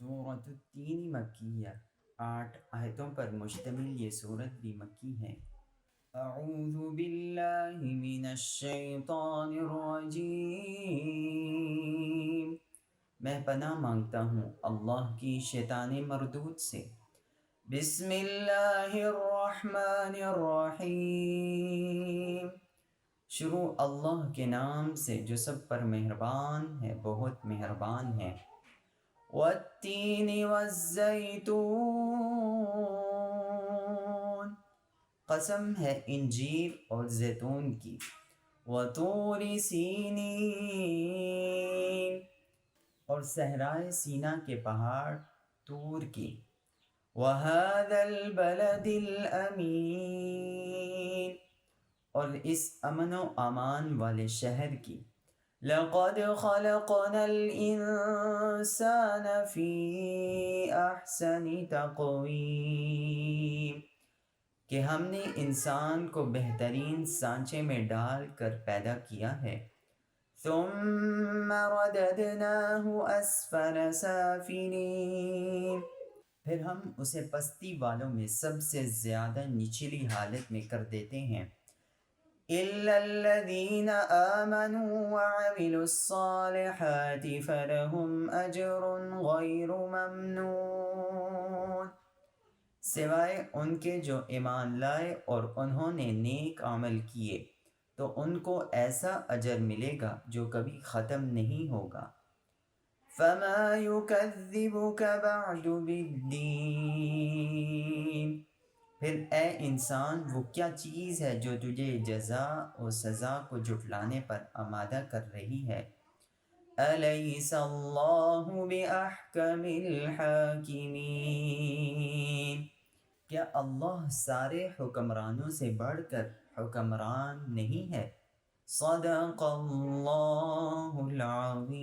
سورۃ التین مکیہ، 8 آیتوں پر مشتمل یہ سورت بھی مکی ہے۔ اعوذ باللہ من الشیطان الرجیم، میں پناہ مانگتا ہوں اللہ کی شیطان مردود سے۔ بسم اللہ الرحمن الرحیم، شروع اللہ کے نام سے جو سب پر مہربان ہے، بہت مہربان ہے۔ والتین والزیتون، قسم ہے انجیر اور زیتون کی۔ وطور سینین، اور صحرائے سینا کے پہاڑ طور کی۔ وہذا البلد الامین، اور اس امن و امان والے شہر کی۔ لقد خلقنا الانسان فی احسن تقویم، کہ ہم نے انسان کو بہترین سانچے میں ڈال کر پیدا کیا ہے۔ ثم رددناہ اسفل سافلین، پھر ہم اسے پستی والوں میں سب سے زیادہ نچلی حالت میں کر دیتے ہیں۔ إِلَّا الَّذِينَ آمَنُوا وَعَمِلُوا الصَّالِحَاتِ فَلَهُمْ أَجْرٌ غَيْرُ مَمْنُونٍ، سوائے ان کے جو ایمان لائے اور انہوں نے نیک عمل کیے تو ان کو ایسا اجر ملے گا جو کبھی ختم نہیں ہوگا۔ فَمَا يُكَذِّبُكَ بَعْدُ بِالدِّينِ، پھر اے انسان وہ کیا چیز ہے جو تجھے جزا و سزا کو جھٹلانے پر آمادہ کر رہی ہے۔ أَلَيْسَ اللَّهُ بِأَحْكَمِ الْحَاكِمِينَ، کیا اللہ سارے حکمرانوں سے بڑھ کر حکمران نہیں ہے۔ صدق اللہ العظیم۔